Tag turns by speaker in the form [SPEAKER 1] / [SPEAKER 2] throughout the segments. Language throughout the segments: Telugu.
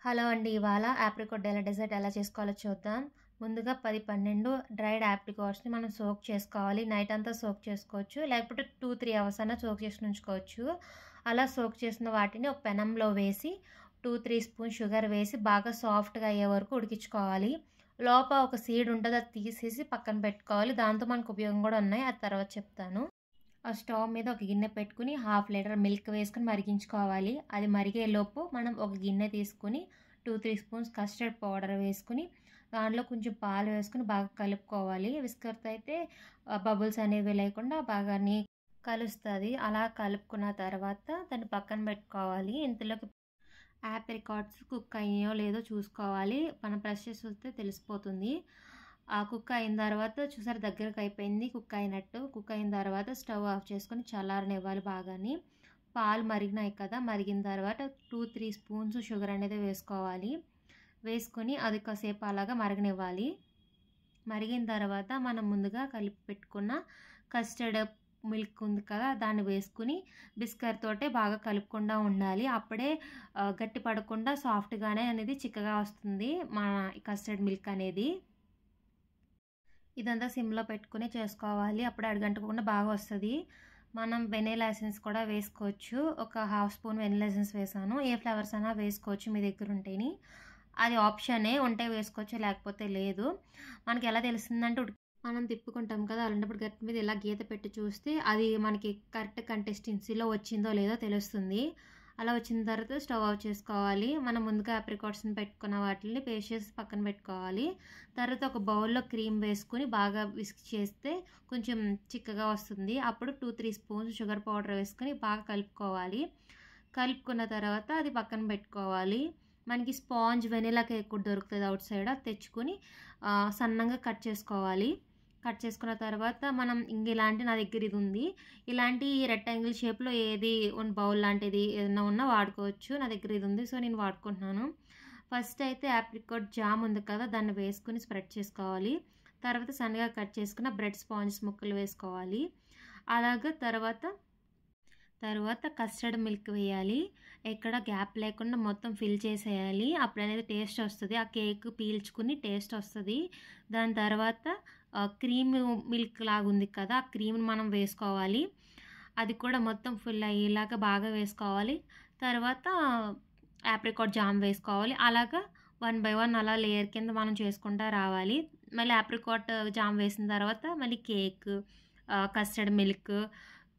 [SPEAKER 1] హలో అండి. ఇవాళ ఆప్రికాట్ డెజర్ట్ ఎలా చేసుకోవాలో చూద్దాం. ముందుగా 10, 12 డ్రైడ్ ఆప్రికాట్స్‌ని మనం సోక్ చేసుకోవాలి. నైట్ అంతా సోక్ చేసుకోవచ్చు. లేకపోతే 2, 3 అవర్స్ అన్నా సోక్ చేసి ఉంచుకోవచ్చు. అలా సోక్ చేసిన వాటిని ఒక పెనంలో వేసి 2, 3 స్పూన్ షుగర్ వేసి బాగా సాఫ్ట్‌గా అయ్యే వరకు ఉడికించుకోవాలి. లోపల ఒక సీడ్ ఉంటది. అది తీసేసి పక్కన పెట్టుకోవాలి. దాంతో మనకు ఉపయోగం కూడా ఉన్నాయి. అది తర్వాత చెప్తాను. ఆ స్టవ్ మీద ఒక గిన్నె పెట్టుకుని 1/2 లీటర్ మిల్క్ వేసుకొని మరిగించుకోవాలి. అది మరిగేలోపు మనం ఒక గిన్నె తీసుకుని 2, 3 స్పూన్స్ కస్టర్డ్ పౌడర్ వేసుకుని దాంట్లో కొంచెం పాలు వేసుకుని బాగా కలుపుకోవాలి. విస్కర్తో అయితే బబుల్స్ అనేవి లేకుండా బాగా కలుస్తుంది. అలా కలుపుకున్న తర్వాత దాన్ని పక్కన పెట్టుకోవాలి. ఇంతలోకి ఆప్రికాట్స్ కుక్ అయ్యాయో లేదో చూసుకోవాలి. మనం ప్రెస్ చేసి చూస్తే తెలిసిపోతుంది. ఆ కుక్ అయిన తర్వాత చూసారు దగ్గరకు అయిపోయింది. కుక్ అయినట్టు. కుక్ అయిన తర్వాత స్టవ్ ఆఫ్ చేసుకొని చల్లారనివ్వాలి బాగాని. పాలు మరిగినాయి కదా, మరిగిన తర్వాత 2, 3 స్పూన్స్ షుగర్ అనేది వేసుకోవాలి. వేసుకొని అది కాసేపు అలాగా మరగనివ్వాలి. మరిగిన తర్వాత మనం ముందుగా కలిపి పెట్టుకున్న కస్టర్డ్ మిల్క్ ఉంది కదా, దాన్ని వేసుకుని బిస్కర్ తోటే బాగా కలుపుకుండా ఉండాలి. అప్పుడే గట్టి పడకుండా సాఫ్ట్గానే అనేది చిక్కగా వస్తుంది మన కస్టర్డ్ మిల్క్ అనేది. ఇదంతా సిమ్లో పెట్టుకుని చేసుకోవాలి. అప్పుడు అడుగంటకుండా బాగా వస్తుంది. మనం వెనిలా ఎసెన్స్ కూడా వేసుకోవచ్చు. ఒక 1/2 స్పూన్ వెనిలా ఎసెన్స్ వేసాను. ఏ ఫ్లేవర్స్ అయినా వేసుకోవచ్చు మీ దగ్గర ఉంటేని. అది ఆప్షనే, ఉంటే వేసుకోవచ్చు లేకపోతే లేదు. మనకి ఎలా తెలుస్తుందంటే మనం తిప్పుకుంటాం కదా, అలాంటప్పుడు గట్టి మీద ఇలా గీత పెట్టి చూస్తే అది మనకి కరెక్ట్ కన్సిస్టెన్సీలో వచ్చిందో లేదో తెలుస్తుంది. అలా వచ్చిన తర్వాత స్టవ్ ఆఫ్ చేసుకోవాలి. మనం ముందుగా ఆప్రికాట్స్ని పెట్టుకున్న వాటిని పేస్ట్ చేసి పక్కన పెట్టుకోవాలి. తర్వాత ఒక బౌల్లో క్రీమ్ వేసుకుని బాగా విస్క్ చేస్తే కొంచెం చిక్కగా వస్తుంది. అప్పుడు 2, 3 స్పూన్స్ షుగర్ పౌడర్ వేసుకుని బాగా కలుపుకోవాలి. కలుపుకున్న తర్వాత అది పక్కన పెట్టుకోవాలి. మనకి స్పాంజ్ వెనిలా కేక్ కూడా దొరుకుతుంది అవుట్ సైడ్. అది తెచ్చుకొని సన్నంగా కట్ చేసుకోవాలి. కట్ చేసుకున్న తర్వాత మనం ఇలాంటి నా దగ్గర ఇది ఉంది. ఇలాంటి రెక్టాంగిల్ షేప్లో ఏది బౌల్ లాంటిది ఏదైనా ఉన్నా వాడుకోవచ్చు. నా దగ్గర ఇది ఉంది, సో నేను వాడుకుంటున్నాను. ఫస్ట్ అయితే ఆప్రికాట్ జామ్ ఉంది కదా, దాన్ని వేసుకుని స్ప్రెడ్ చేసుకోవాలి. తర్వాత సన్నగా కట్ చేసుకున్న బ్రెడ్ స్పాంజెస్ ముక్కలు వేసుకోవాలి. అలాగే తర్వాత కస్టర్డ్ మిల్క్ వేయాలి. ఎక్కడ గ్యాప్ లేకుండా మొత్తం ఫిల్ చేసేయాలి. అప్పుడు అనేది టేస్ట్ వస్తుంది. ఆ కేక్ పీల్చుకుని టేస్ట్ వస్తుంది. దాని తర్వాత క్రీమ్ మిల్క్ లాగా ఉంది కదా, ఆ క్రీమ్ని మనం వేసుకోవాలి. అది కూడా మొత్తం ఫుల్ అయ్యేలాగా బాగా వేసుకోవాలి. తర్వాత ఆప్రికాట్ జామ్ వేసుకోవాలి. అలాగా 1 by 1 అలా లేయర్ కింద మనం చేసుకుంటూ రావాలి. మళ్ళీ ఆప్రికాట్ జామ్ వేసిన తర్వాత మళ్ళీ cake, custard milk,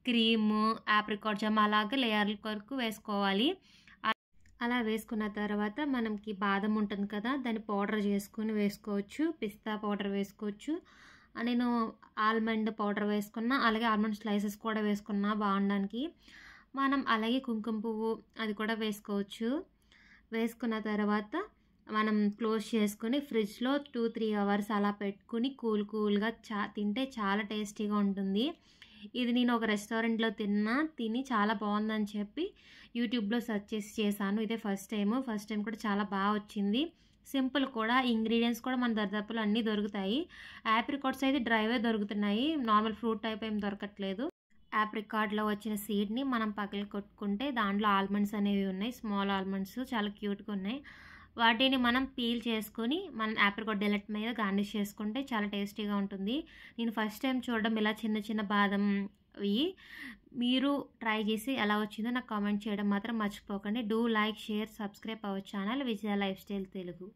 [SPEAKER 1] cream, apricot jam అలాగే లేయర్ల వరకు వేసుకోవాలి. అలా వేసుకున్న తర్వాత మనకి బాదం ఉంటుంది కదా, దాన్ని పౌడర్ చేసుకుని వేసుకోవచ్చు. పిస్తా పౌడర్ వేసుకోవచ్చు. నేను ఆల్మండ్ పౌడర్ వేసుకున్నా, అలాగే ఆల్మండ్ స్లైసెస్ కూడా వేసుకున్నా బాగుండడానికి. మనం అలాగే కుంకుమ పువ్వు అది కూడా వేసుకోవచ్చు. వేసుకున్న తర్వాత మనం క్లోజ్ చేసుకుని ఫ్రిడ్జ్లో 2, 3 అవర్స్ అలా పెట్టుకుని కూల్గా తింటే చాలా టేస్టీగా ఉంటుంది. ఇది నేను ఒక రెస్టారెంట్లో తిని చాలా బాగుందని చెప్పి యూట్యూబ్లో సెర్చ్ చేసి చేశాను. ఇదే ఫస్ట్ టైం కూడా చాలా బాగా వచ్చింది. సింపుల్ కూడా. ఇంగ్రీడియంట్స్ కూడా మన దరిదాపులో అన్నీ దొరుకుతాయి. ఆప్రికాట్స్ అయితే డ్రైవే దొరుకుతున్నాయి. నార్మల్ ఫ్రూట్ టైప్ ఏం దొరకట్లేదు. ఆప్రికాట్లో వచ్చిన సీడ్ని మనం పక్కన కొట్టుకుంటే దాంట్లో ఆల్మండ్స్ అనేవి ఉన్నాయి. స్మాల్ ఆల్మండ్స్ చాలా క్యూట్గా ఉన్నాయి. వాటిని మనం పీల్ చేసుకొని మనం ఆప్రికాట్ డెజర్ట్ మీద గార్నిష్ చేసుకుంటే చాలా టేస్టీగా ఉంటుంది. నేను ఫస్ట్ టైం చూడడం ఇలా చిన్న బాదం ఇవి. మీరు ట్రై చేసి ఎలా వచ్చిందో నాకు కామెంట్ చేయడం మాత్రం మర్చిపోకండి. Do like, share, subscribe our channel Vijaya life style Telugu.